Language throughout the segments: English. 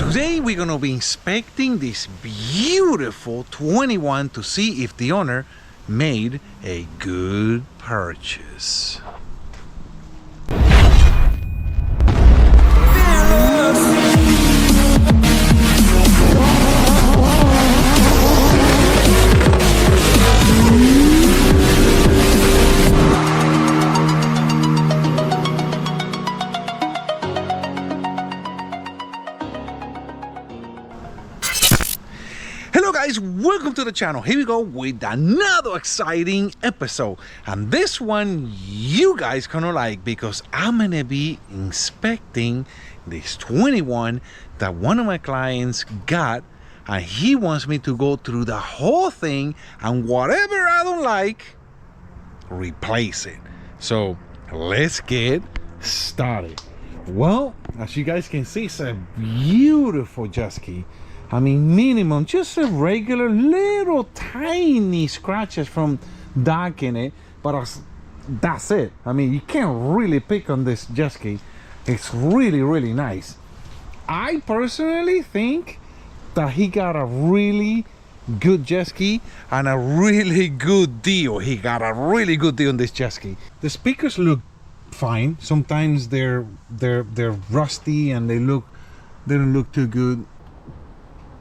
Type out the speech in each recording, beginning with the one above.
Today we're gonna be inspecting this beautiful 21 to see if the owner made a good purchase. Hello guys, welcome to the channel. Here we go with another exciting episode, and this one you guys gonna like because I'm gonna be inspecting this 21 that one of my clients got, and he wants me to go through the whole thing, and whatever I don't like, replace it. So let's get started. Well, as you guys can see, it's a beautiful jet ski. I mean, minimum, just a regular little tiny scratches from docking it, but that's it. I mean, you can't really pick on this jet ski. It's really, really nice. I personally think that he got a really good jet ski and a really good deal. He got a really good deal on this jet ski. The speakers look fine. Sometimes they're rusty and they don't look too good.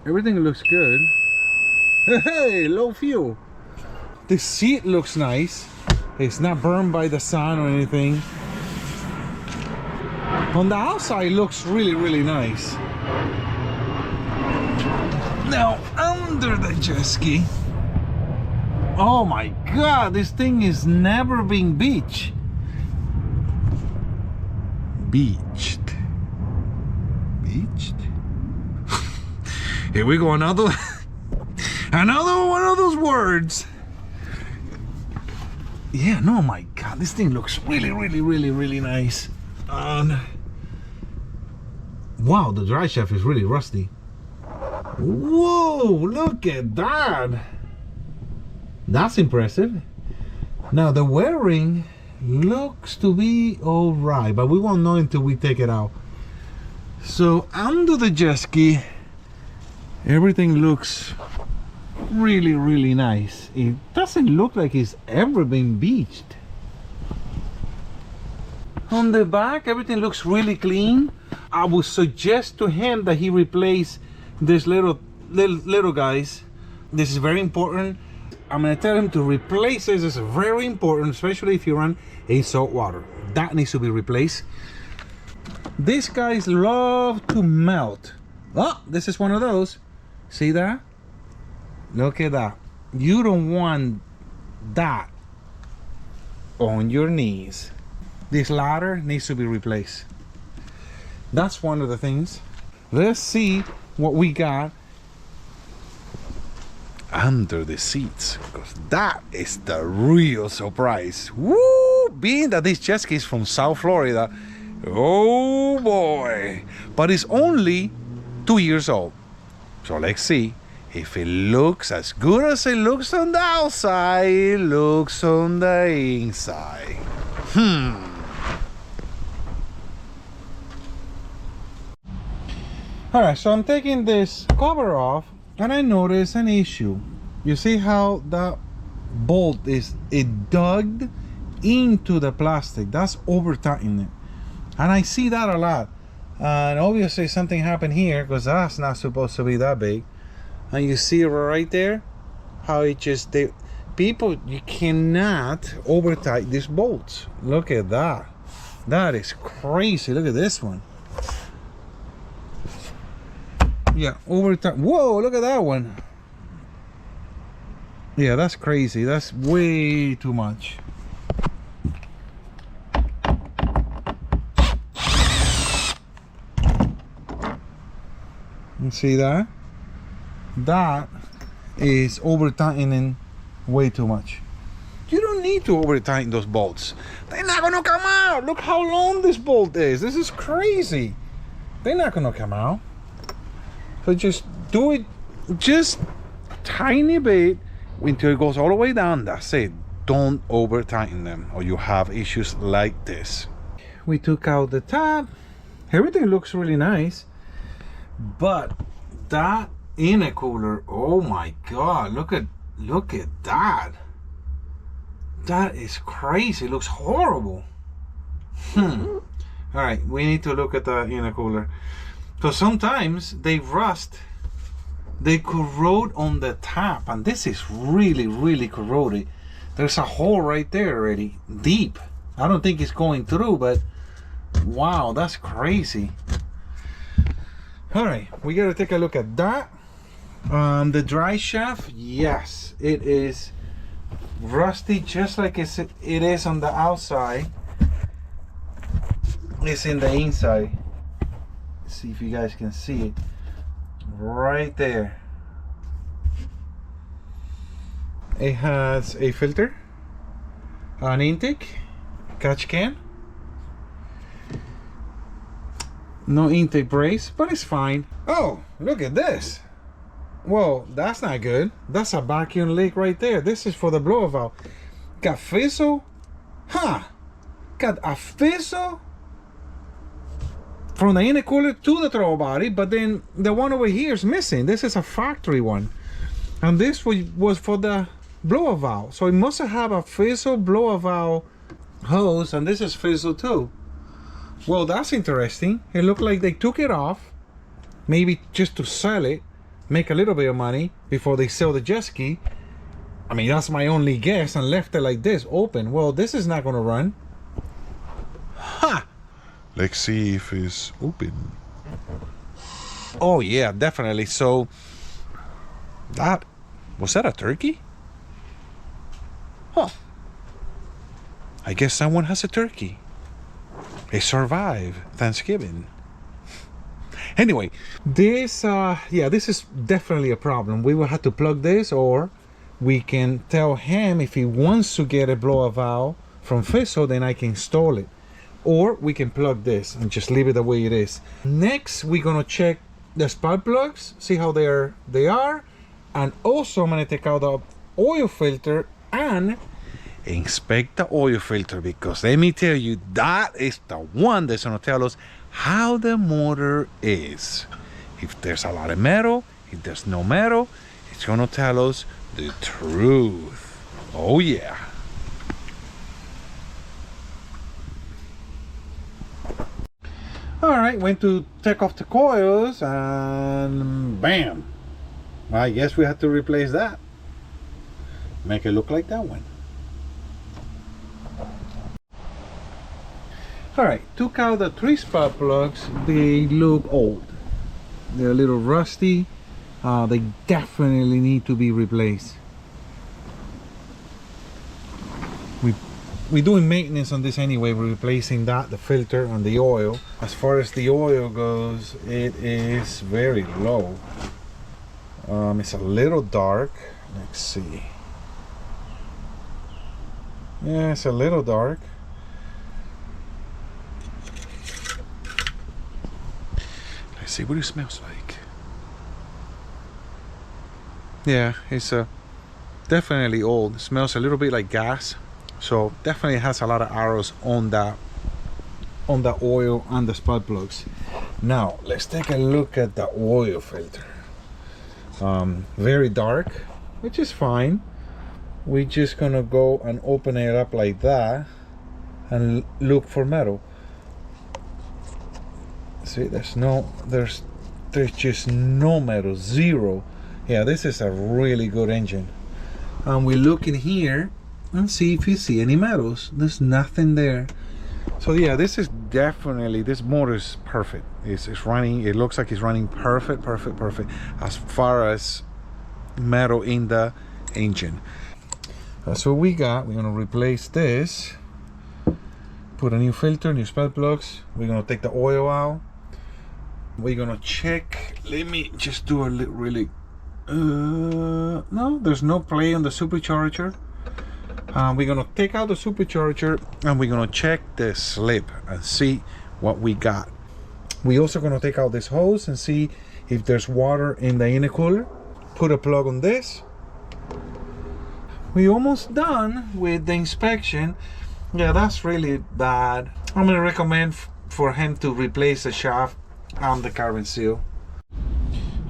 Everything looks good. Hey, low fuel. The seat looks nice. It's not burned by the sun or anything. On the outside, looks really, really nice. Now, under the jet ski, oh my God, this thing is never been beached. Beached. Here we go, another one of those words. Yeah, no, my God, this thing looks really, really, really, really nice. Wow, the driveshaft is really rusty. Whoa, look at that. That's impressive. Now the wearing looks to be all right, but we won't know until we take it out. So under the jet ski, everything looks really, really nice. It doesn't look like it's ever been beached. On the back, everything looks really clean. I would suggest to him that he replace this little guys. This is very important. I'm gonna tell him to replace this. It's very important, especially if you run a salt water. That needs to be replaced. These guys love to melt. Oh, this is one of those. See that? Look at that. You don't want that on your knees. This ladder needs to be replaced. That's one of the things. Let's see what we got under the seats, because that is the real surprise. Woo! Being that this jet ski is from South Florida, oh boy, but it's only 2 years old. So let's see if it looks as good as it looks on the outside, it looks on the inside. Alright, so I'm taking this cover off and I notice an issue. You see how that bolt is dug into the plastic? That's over tightening it. And I see that a lot. And obviously something happened here, because that's not supposed to be that big. And you see right there how it just, people, you cannot over tighten these bolts. Look at that. That is crazy. Look at this one. Yeah, over tighten. Whoa, look at that one. Yeah, that's crazy. That's way too much. You see that? That is over tightening way too much. You don't need to over tighten those bolts. They're not gonna come out. Look how long this bolt is. This is crazy. They're not gonna come out. So just do it just a tiny bit until it goes all the way down. That's it. Don't over tighten them or you have issues like this. We took out the top. Everything looks really nice. But that intercooler, oh my god, look at that. That is crazy. It looks horrible. All right, we need to look at the intercooler, because sometimes they rust, they corrode on the top, and this is really corroded. There's a hole right there already, deep. I don't think it's going through, but wow, that's crazy. All right, we gotta take a look at that. The Driveshaft, yes, it is rusty, just like it is on the outside. It's in the inside. Let's see if you guys can see it right there. It has a filter, an intake, catch can, no intake brace, but it's fine. Oh, look at this. Well, that's not good. That's a vacuum leak right there. This is for the blower valve. Got fizzle, huh? Got a fizzle from the intercooler to the throttle body, but then the one over here is missing. This is a factory one, and this was for the blower valve. So it must have a fizzle blower valve hose, and this is fizzle too. Well, that's interesting. It looked like they took it off, maybe just to sell it, make a little bit of money before they sell the jet ski. I mean, that's my only guess, and left it like this, open. Well, this is not gonna run. Ha! Let's see if it's open. Oh yeah, definitely. So that was that a turkey? Huh. I guess someone has a turkey. They survived Thanksgiving. Anyway, this yeah, this is definitely a problem. We will have to plug this, or we can tell him if he wants to get a blower valve from Fizzle, then I can install it. Or we can plug this and just leave it the way it is. Next, we're gonna check the spark plugs, see how they are, and also I'm gonna take out the oil filter and inspect the oil filter, because let me tell you, that is the one that's gonna tell us how the motor is. If there's a lot of metal, if there's no metal, it's gonna tell us the truth. Oh yeah. All right, went to take off the coils and bam. I guess we have to replace that. Make it look like that one. All right, took out the 3 spark plugs. They look old. They're a little rusty. They definitely need to be replaced. We're doing maintenance on this anyway. We're replacing that, the filter and the oil. As far as the oil goes, it is very low. It's a little dark. Let's see. Yeah, it's a little dark. Let's see what it smells like. Yeah, it's definitely old. It smells a little bit like gas. So definitely has a lot of arrows on the oil and the spark plugs. Now let's take a look at the oil filter. Very dark, which is fine. We're just gonna go and open it up like that and look for metal. See, there's just no metal, zero. Yeah, this is a really good engine. And we look in here and see if you see any metals. There's nothing there. So yeah, this is definitely, this motor is perfect. It's running, it looks like it's running perfect as far as metal in the engine. That's what we got. We're gonna replace this, put a new filter, new spark plugs. We're gonna take the oil out. We're gonna check, let me just do a little really no, there's no play on the supercharger. We're gonna take out the supercharger and we're gonna check the slip and see what we got. We're also gonna take out this hose and see if there's water in the intercooler. Put a plug on this. We're almost done with the inspection. Yeah, that's really bad. I'm gonna recommend for him to replace the shaft and the carbon seal.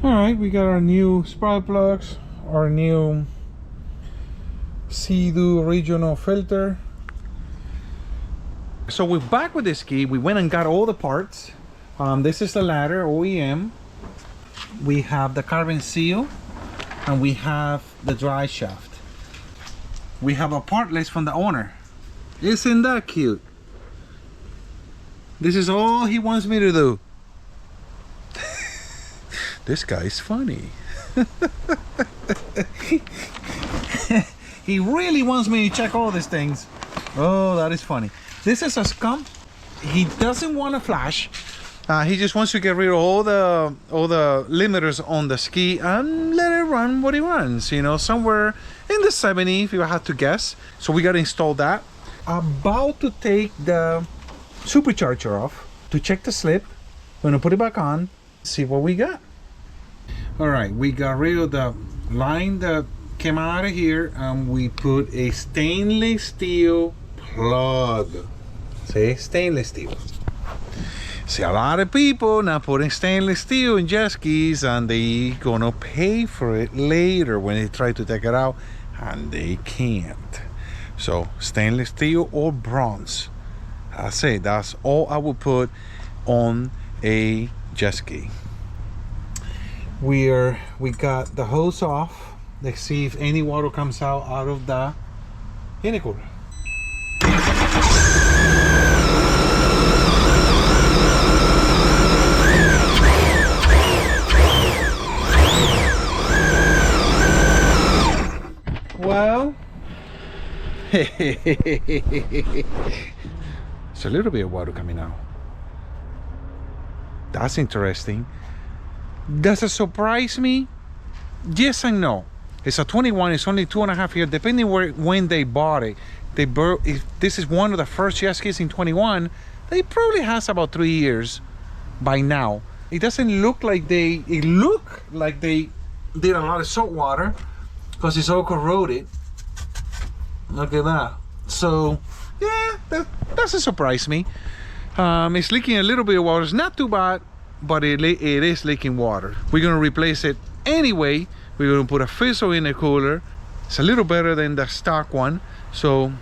All right, we got our new spark plugs, our new Sea-Doo original filter. So we're back with this ski. We went and got all the parts. This is the ladder, OEM. We have the carbon seal, and we have the Driveshaft. We have a part list from the owner. Isn't that cute? This is all he wants me to do. This guy's funny. He really wants me to check all these things. Oh, that is funny. This is a scum. He doesn't want to flash. He just wants to get rid of all the limiters on the ski and let it run what it runs. You know, somewhere in the 70, if you had to guess. So we got to install that. About to take the supercharger off to check the slip. We're gonna put it back on. See what we got. All right, we got rid of the line that came out of here, and we put a stainless steel plug. See, stainless steel. See, a lot of people now putting stainless steel in jet skis, and they gonna pay for it later when they try to take it out, and they can't. So stainless steel or bronze. I say that's all I would put on a jet ski. We got the hose off. Let's see if any water comes out of the intercooler. Well, it's a little bit of water coming out. That's interesting. Does it surprise me? Yes and no. It's a 21. It's only 2.5 years, depending when they bought it. If this is one of the first jet skis in 21, they probably has about 3 years by now. It doesn't look like they. It look like they did a lot of salt water because it's all corroded. Look at that. So yeah, that doesn't surprise me. It's leaking a little bit of water. It's not too bad, but it is leaking water. We're gonna replace it anyway. We're gonna put a fizzle in the cooler. It's a little better than the stock one. So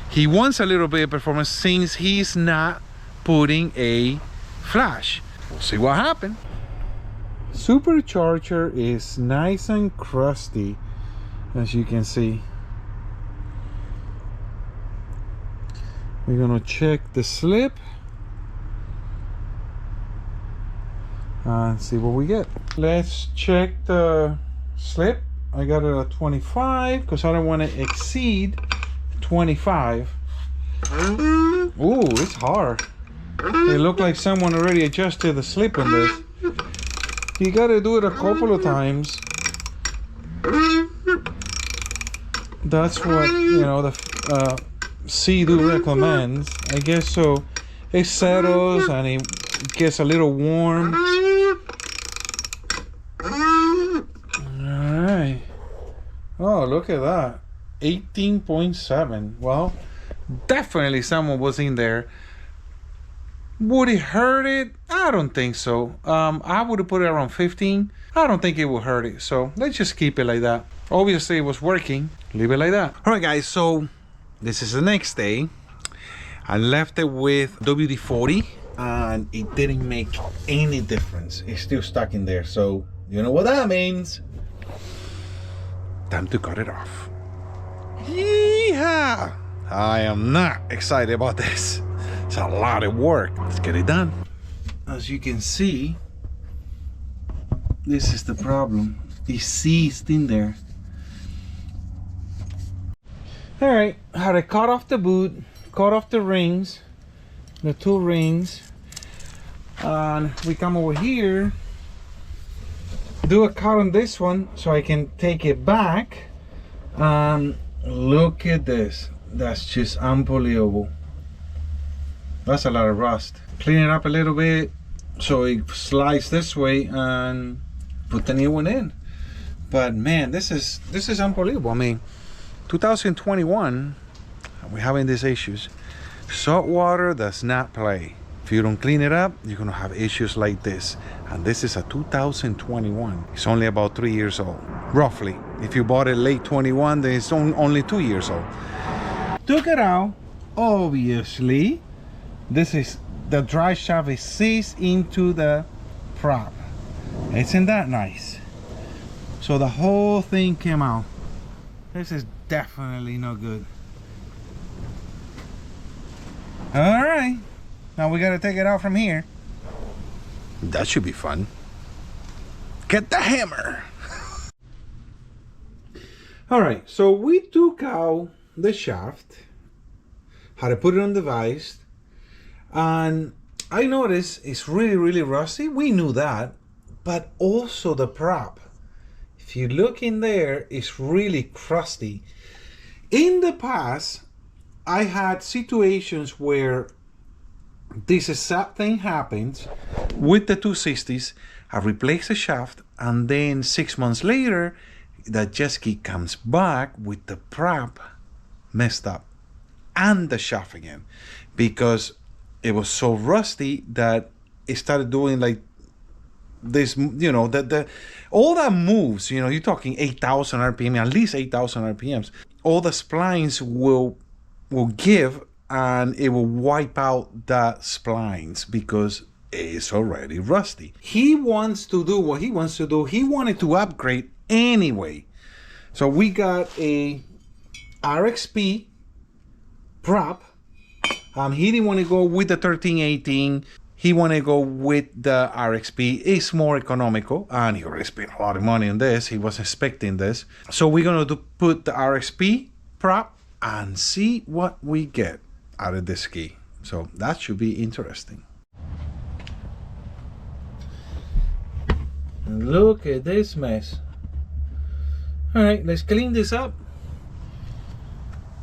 he wants a little bit of performance since he's not putting a flash. We'll see what happens. Supercharger is nice and crusty, as you can see. We're gonna check the slip and see what we get. Let's check the slip. I got it at 25 because I don't want to exceed 25. Ooh, it's hard. It looked like someone already adjusted the slip on this. You gotta do it a couple of times. That's what, you know, the Sea-Doo recommends, I guess. So it settles and it gets a little warm. Alright. Oh, look at that. 18.7. Well, definitely someone was in there. Would it hurt it? I don't think so. I would have put it around 15. I don't think it would hurt it. So let's just keep it like that. Obviously it was working. Leave it like that. Alright guys, so this is the next day. I left it with WD-40 and it didn't make any difference. It's still stuck in there. So you know what that means. Time to cut it off. Yeehaw! I am not excited about this. It's a lot of work. Let's get it done. As you can see, this is the problem. It's seized in there. Alright, I had to cut off the boot, cut off the rings, the two rings, and we come over here, do a cut on this one so I can take it back, and look at this. That's just unbelievable. That's a lot of rust. Clean it up a little bit so it slides this way and put the new one in. But man, this is unbelievable. I mean, 2021, we're having these issues. Salt water does not play. If you don't clean it up, you're gonna have issues like this. and this is a 2021. It's only about 3 years old, roughly. If you bought it late 21, then it's only 2 years old. Took it out, obviously. This is the drive shaft is seized into the prop. Isn't that nice? So the whole thing came out. This is definitely no good. All right, now we gotta take it out from here. That should be fun. Get the hammer. All right, so we took out the shaft, how to put it on the vise, and I noticed it's really rusty. We knew that, but also the prop. If you look in there, it's really crusty. In the past, I had situations where this exact thing happens with the 260s. I replace the shaft, and then 6 months later, the jet ski comes back with the prop messed up and the shaft again, because it was so rusty that it started doing like this, you know, the all that moves, you know, you're talking 8,000 RPM, at least 8,000 RPMs. All the splines will give, and it will wipe out the splines because it's already rusty. He wants to do what he wants to do. He wanted to upgrade anyway. So we got a RXP prop. He didn't want to go with the 1318. He wanted to go with the RXP. It's more economical, and he already spent a lot of money on this. He was expecting this. So we're going to put the RXP prop and see what we get out of this ski. So that should be interesting. Look at this mess. All right, let's clean this up.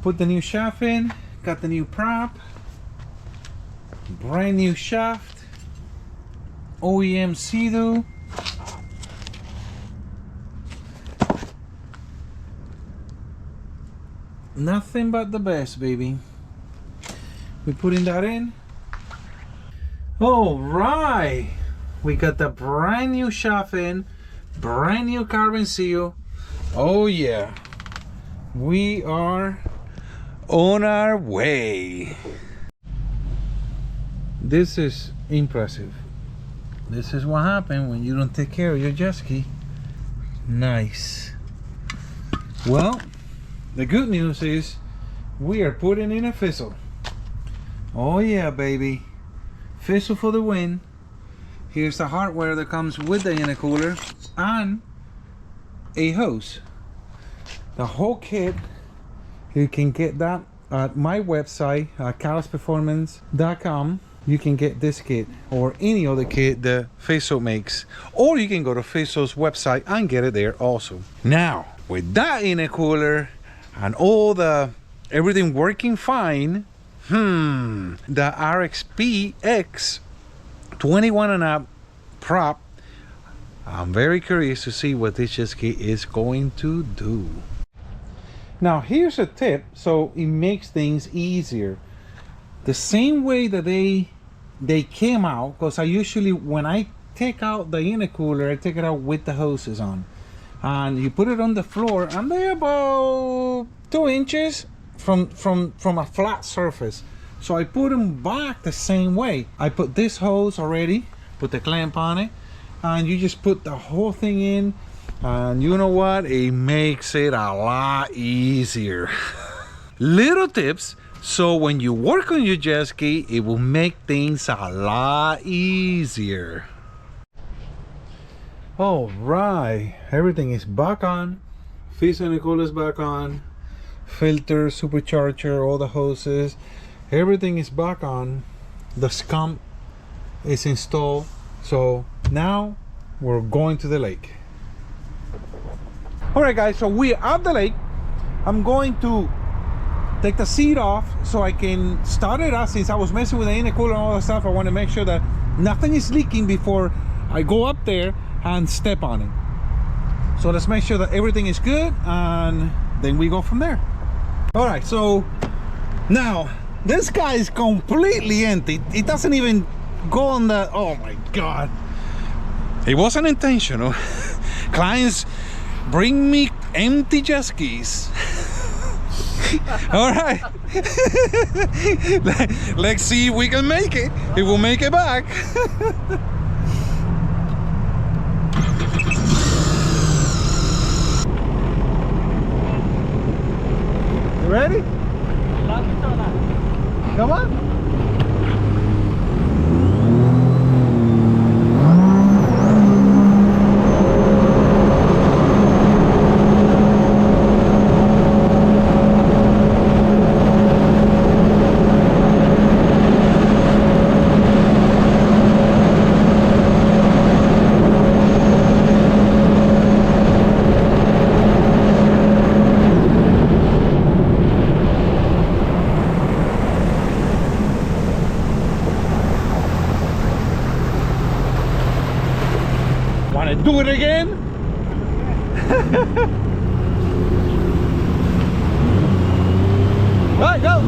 Put the new shaft in. Got the new prop. Brand new shaft. OEM Sea-Doo. Nothing but the best, baby. We're putting that in. All right, we got the brand new shaft in, brand new carbon seal. Oh yeah, we are on our way. This is impressive. This is what happens when you don't take care of your jet ski. Nice. Well, the good news is we are putting in a fizzle. Oh yeah, baby. Fizzle for the win. Here's the hardware that comes with the intercooler and a hose. The whole kit, you can get that at my website, callusperformance.com. You can get this kit or any other kit that Fizzle makes, or you can go to Fizzle's website and get it there also. Now, with that intercooler and all everything working fine, the RXT-X 21 and up prop, I'm very curious to see what this jet ski is going to do. Now here's a tip, so it makes things easier. The same way that they came out, because I usually, when I take out the intercooler, I take it out with the hoses on, and you put it on the floor, and they're about 2 inches from a flat surface. So I put them back the same way. I put this hose already, put the clamp on it, and you just put the whole thing in, and you know what, it makes it a lot easier. Little tips, so when you work on your jet ski, it will make things a lot easier. All right, everything is back on. Fizzle intercooler is back on. Filter, supercharger, all the hoses, everything is back on. The scum is installed. So now we're going to the lake. All right guys, so we're at the lake. I'm going to take the seat off so I can start it up. Since I was messing with the intercooler and all that stuff, I want to make sure that nothing is leaking before I go up there and step on it. So let's make sure that everything is good, and then we go from there. All right, so now this guy is completely empty. It doesn't even go on the, oh my God. It wasn't intentional. Clients bring me empty jet skis. All right. Let's see if we can make it. If we'll make it back. You ready? Come on. Wanna do it again? All right, go!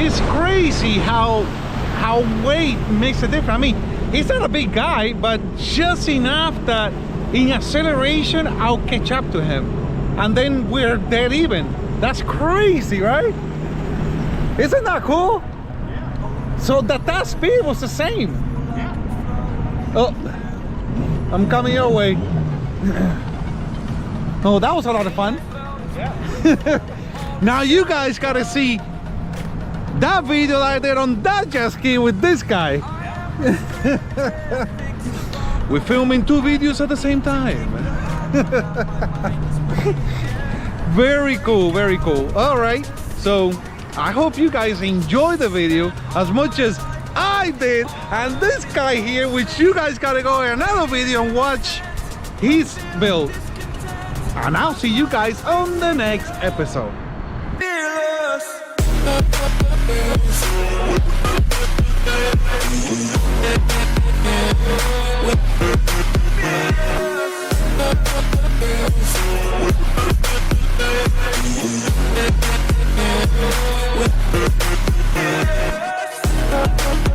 It's crazy how weight makes a difference. I mean, he's not a big guy, but just enough that in acceleration I'll catch up to him, and then we're dead even. That's crazy, right? Isn't that cool? Yeah. So that speed was the same. Yeah. Oh, I'm coming your way. Oh, that was a lot of fun. Yeah. Now you guys gotta see that video I did on that jet ski with this guy. We're filming 2 videos at the same time. Very cool, very cool. All right, so I hope you guys enjoyed the video as much as I did, and this guy here, which you guys gotta go in another video and watch his build. And I'll see you guys on the next episode. With